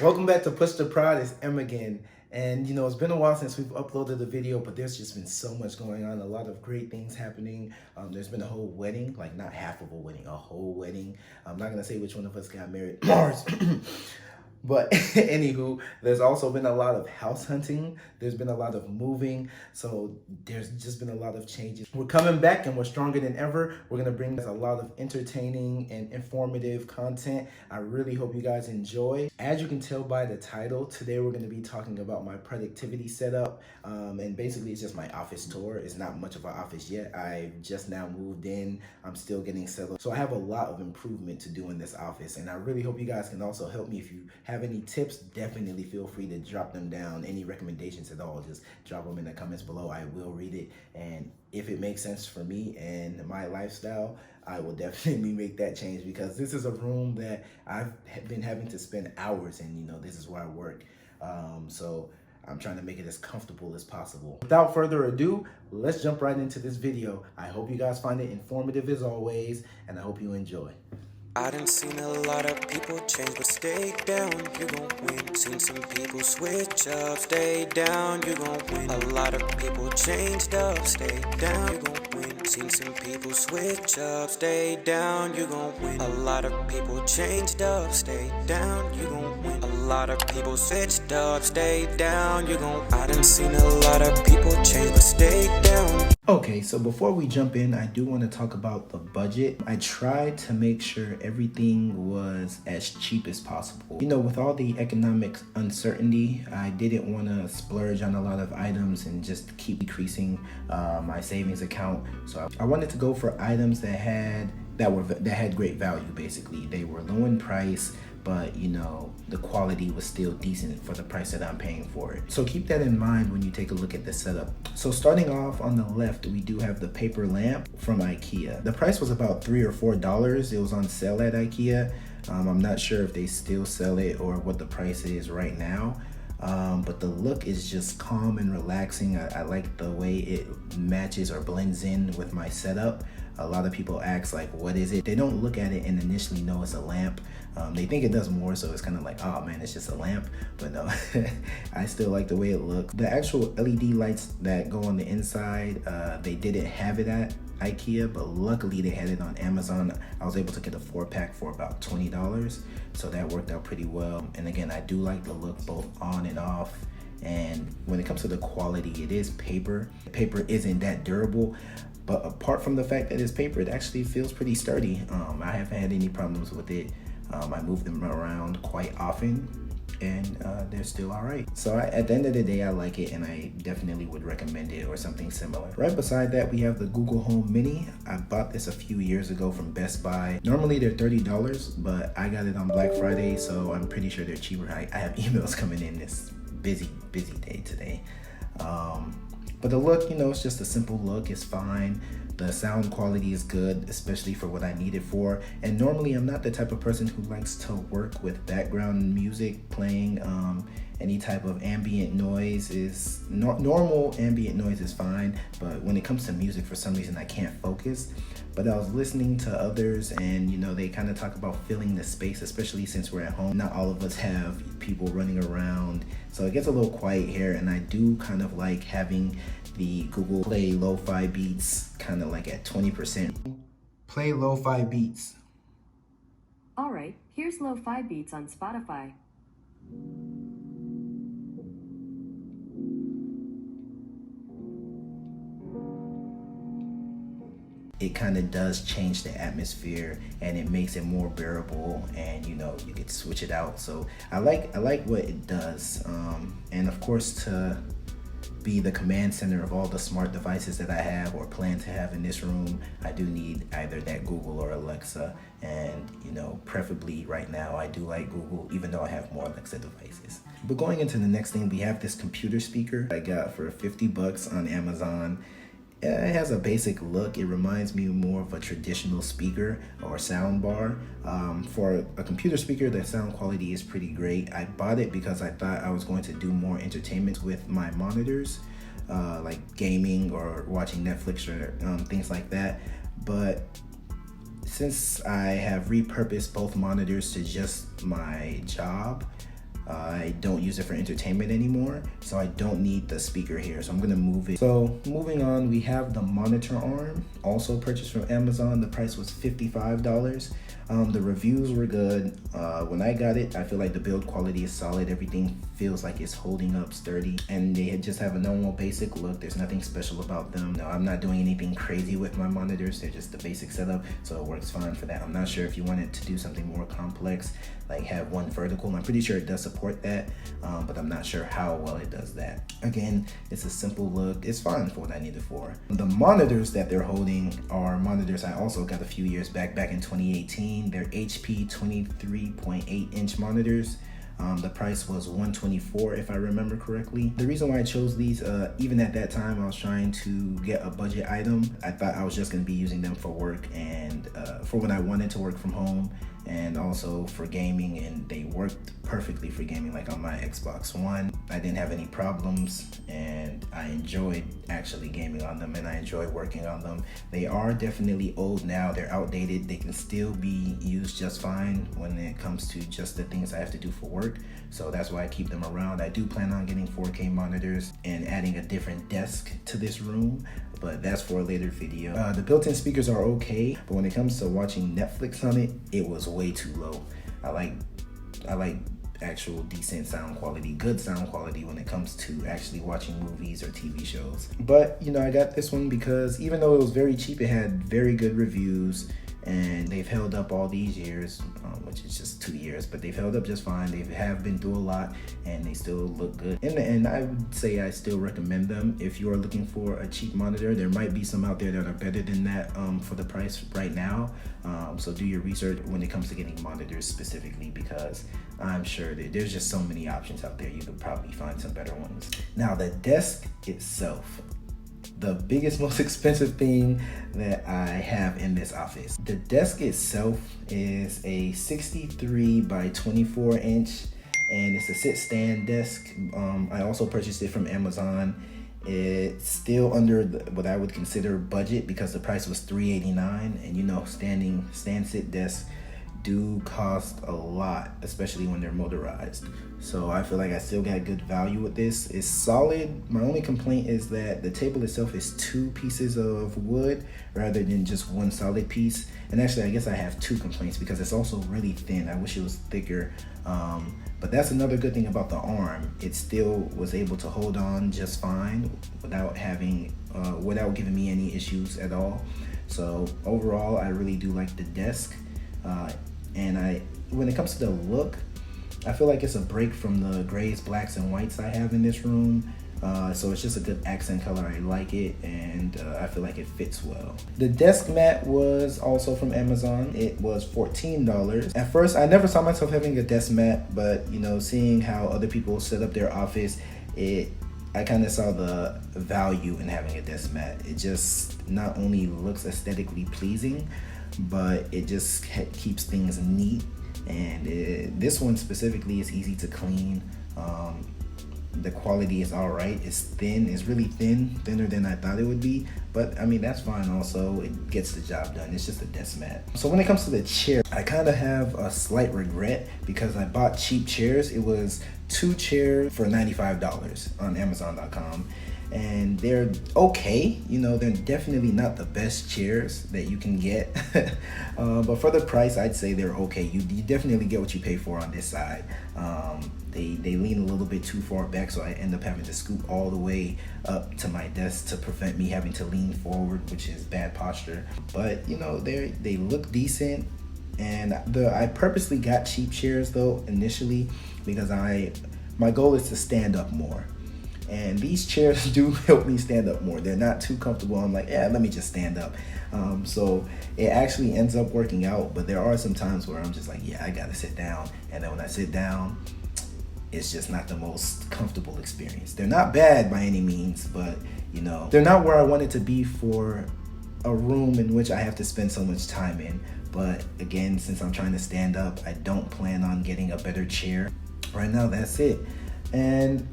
Welcome back to Push the Prod. It's M again. And it's been a while since we've uploaded a video, but there's just been so much going on, a lot of great things happening. There's been a whole wedding, like not half of a wedding, a whole wedding. I'm not gonna say which one of us got married, Mars. But anywho, there's also been a lot of house hunting. There's been a lot of moving. So there's just been a lot of changes. We're coming back and we're stronger than ever. We're going to bring a lot of entertaining and informative content. I really hope you guys enjoy. As you can tell by the title, today we're going to be talking about my productivity setup. And basically it's just my office tour. It's not much of an office yet. I just now moved in. I'm still getting settled. So I have a lot of improvement to do in this office. And I really hope you guys can also help me. If you have any tips, definitely feel free to drop them down. Any recommendations at all, just drop them in the comments below. I will read it, and if it makes sense for me and my lifestyle, I will definitely make that change, because this is a room that I've been having to spend hours in. This is where I work, so I'm trying to make it as comfortable as possible. Without further ado, let's jump right into this video. I hope you guys find it informative as always, and I hope you enjoy. I done seen a lot of people change, but stay down, you gon' win. Seen some people switch up, stay down, you gon' win. A lot of people changed up, stay down, you gon' win. Seen some people switch up, stay down, you gon' win. A lot of people changed up, stay down, you gon' win. A lot of people switched up, stay down, you gon' win. I done seen a lot of people change, but stay down. Okay, so before we jump in, I do want to talk about the budget. I tried to make sure everything was as cheap as possible. With all the economic uncertainty, I didn't want to splurge on a lot of items and just keep decreasing my savings account. So I wanted to go for items that had great value. Basically, they were low in price, but the quality was still decent for the price that I'm paying for it. So keep that in mind when you take a look at the setup. So starting off on the left, we do have the paper lamp from IKEA. The price was about $3 or $4. It was on sale at IKEA. I'm not sure if they still sell it or what the price is right now. But the look is just calm and relaxing. I like the way it matches or blends in with my setup. A lot of people ask, like, what is it? They don't look at it and initially know it's a lamp. They think it does more, so it's kind of like, oh man, it's just a lamp. But no, I still like the way it looks. The actual LED lights that go on the inside, they didn't have it at IKEA, but luckily they had it on Amazon. I was able to get a 4-pack for about $20, so that worked out pretty well. And again, I do like the look both on and off. And when it comes to the quality, it is paper. Paper isn't that durable, but apart from the fact that it's paper, it actually feels pretty sturdy. I haven't had any problems with it. I move them around quite often, and they're still all right. So at the end of the day, I like it, and I definitely would recommend it or something similar. Right beside that, we have the Google Home Mini. I bought this a few years ago from Best Buy. Normally they're $30, but I got it on Black Friday, so I'm pretty sure they're cheaper. I have emails coming in this busy day today. But the look, it's just a simple look. It's fine. The sound quality is good, especially for what I need it for. And normally I'm not the type of person who likes to work with background music playing. Any type of ambient noise is normal ambient noise is fine, but when it comes to music, for some reason I can't focus. But I was listening to others, and they kind of talk about filling the space, especially since we're at home. Not all of us have people running around, so it gets a little quiet here, and I do kind of like having the Google Play Lo-Fi beats kind of like at 20%. Play Lo-Fi beats. All right, here's Lo-Fi beats on Spotify. It kind of does change the atmosphere, and it makes it more bearable, and you could switch it out. So I like what it does, and of course, to be the command center of all the smart devices that I have or plan to have in this room, I do need either that Google or Alexa, and preferably right now I do like Google, even though I have more Alexa devices. But going into the next thing, we have this computer speaker I got for $50 on Amazon. It has a basic look. It reminds me more of a traditional speaker or sound bar. For a computer speaker, the sound quality is pretty great. I bought it because I thought I was going to do more entertainment with my monitors, like gaming or watching Netflix or things like that. But since I have repurposed both monitors to just my job, I don't use it for entertainment anymore, so I don't need the speaker here, so I'm gonna move it. So moving on, we have the monitor arm, also purchased from Amazon. The price was $55. The reviews were good. When I got it, I feel like the build quality is solid. Everything feels like it's holding up sturdy, and they just have a normal basic look. There's nothing special about them. No, I'm not doing anything crazy with my monitors. They're just the basic setup, so it works fine for that. I'm not sure if you wanted to do something more complex, like have one vertical. I'm pretty sure it does support that, but I'm not sure how well it does that. Again, it's a simple look. It's fine for what I need it for. The monitors that they're holding are monitors I also got a few years back in 2018. They're HP 23.8-inch monitors. The price was $124 if I remember correctly. The reason why I chose these, even at that time I was trying to get a budget item. I thought I was just gonna be using them for work and for when I wanted to work from home, and also for gaming, and they worked perfectly for gaming, like on my Xbox One. I didn't have any problems, and I enjoyed actually gaming on them, and I enjoy working on them. They are definitely old now, they're outdated. They can still be used just fine when it comes to just the things I have to do for work, so that's why I keep them around. I do plan on getting 4K monitors and adding a different desk to this room, but that's for a later video. The built-in speakers are okay, but when it comes to watching Netflix on it, it was way too low. I like actual decent sound quality, good sound quality when it comes to actually watching movies or TV shows. But you know, I got this one because even though it was very cheap, it had very good reviews, and they've held up all these years, which is just 2 years, but they've held up just fine. They have been through a lot, and they still look good. In the end, I would say I still recommend them. If you are looking for a cheap monitor, there might be some out there that are better than that for the price right now. So do your research when it comes to getting monitors specifically, because I'm sure that there's just so many options out there. You could probably find some better ones. Now, the desk itself, the biggest, most expensive thing that I have in this office. The desk itself is a 63 by 24 inch, and it's a sit stand desk. I also purchased it from Amazon. It's still under what I would consider budget because the price was $389, and you know, stand sit desks do cost a lot, especially when they're motorized. So I feel like I still got good value with this. It's solid. My only complaint is that the table itself is 2 pieces of wood rather than just one solid piece. And actually, I guess I have 2 complaints because it's also really thin. I wish it was thicker. But that's another good thing about the arm. It still was able to hold on just fine without giving me any issues at all. So overall, I really do like the desk. And when it comes to the look, I feel like it's a break from the grays, blacks, and whites I have in this room. So it's just a good accent color. I like it, and I feel like it fits well. The desk mat was also from Amazon. It was $14. At first, I never saw myself having a desk mat, but you know, seeing how other people set up their office, I kind of saw the value in having a desk mat. It just not only looks aesthetically pleasing, but it just keeps things neat. And this one specifically is easy to clean. The quality is all right. It's thin. It's really thin, thinner than I thought it would be. But I mean, that's fine also. It gets the job done. It's just a desk mat. So when it comes to the chair, I kind of have a slight regret because I bought cheap chairs. It was 2 chairs for $95 on Amazon.com. And they're okay, you know, they're definitely not the best chairs that you can get. But for the price, I'd say they're okay. You definitely get what you pay for on this side. They lean a little bit too far back, so I end up having to scoot all the way up to my desk to prevent me having to lean forward, which is bad posture. But you know, they look decent. And I purposely got cheap chairs though initially because my goal is to stand up more. And these chairs do help me stand up more. They're not too comfortable. I'm like, yeah, let me just stand up. So it actually ends up working out, but there are some times where I'm just like, yeah, I gotta sit down. And then when I sit down, it's just not the most comfortable experience. They're not bad by any means, but you know, they're not where I want it to be for a room in which I have to spend so much time in. But again, since I'm trying to stand up, I don't plan on getting a better chair. Right now, that's it. And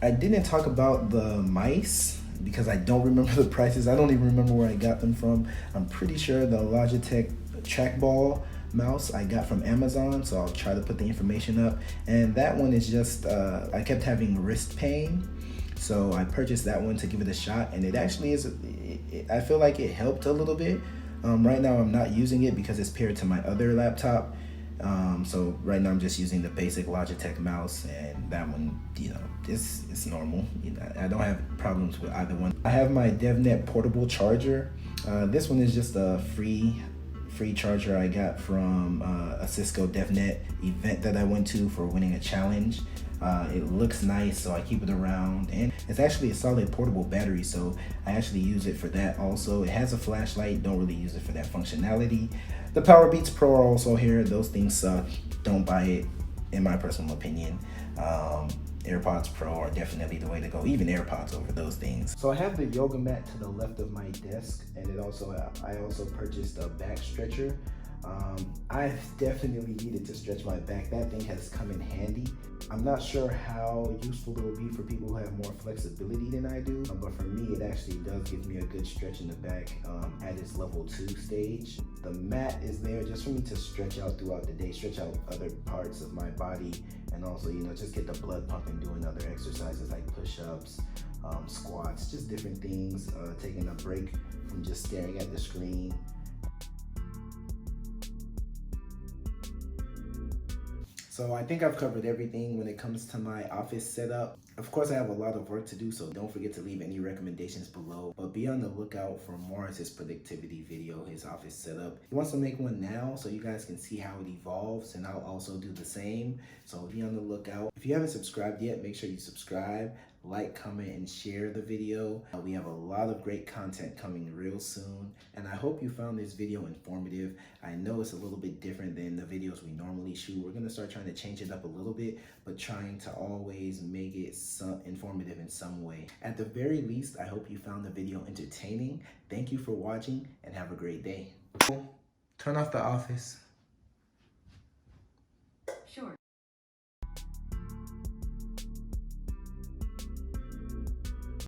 I didn't talk about the mice because I don't remember the prices. I don't even remember where I got them from. I'm pretty sure the Logitech Trackball mouse I got from Amazon, so I'll try to put the information up. And that one is just, I kept having wrist pain, so I purchased that one to give it a shot, and it actually is, I feel like it helped a little bit. Right now I'm not using it because it's paired to my other laptop. So right now I'm just using the basic Logitech mouse, and that one, you know, it's normal. You know, I don't have problems with either one. I have my DevNet portable charger. This one is just a free charger I got from a Cisco DevNet event that I went to for winning a challenge. It looks nice, so I keep it around, and it's actually a solid portable battery, so I actually use it for that also. It has a flashlight, don't really use it for that functionality. The Powerbeats Pro are also here. Those things suck, don't buy it, in my personal opinion. AirPods Pro are definitely the way to go, even AirPods over those things. So I have the yoga mat to the left of my desk, and I also purchased a back stretcher. I definitely needed to stretch my back. That thing has come in handy. I'm not sure how useful it will be for people who have more flexibility than I do, but for me it actually does give me a good stretch in the back at its level 2 stage. The mat is there just for me to stretch out throughout the day, stretch out other parts of my body, and also, you know, just get the blood pumping, doing other exercises like push-ups, squats, just different things, taking a break from just staring at the screen. So I think I've covered everything when it comes to my office setup. Of course, I have a lot of work to do, so don't forget to leave any recommendations below. But be on the lookout for Morris's productivity video, his office setup. He wants to make one now so you guys can see how it evolves, and I'll also do the same. So be on the lookout. If you haven't subscribed yet, make sure you subscribe, like, comment, and share the video. We have a lot of great content coming real soon, and I hope you found this video informative. I know it's a little bit different than the videos we normally shoot. We're gonna start trying to change it up a little bit, but trying to always make it informative in some way. At the very least, I hope you found the video entertaining. Thank you for watching, and have a great day. Turn off the office.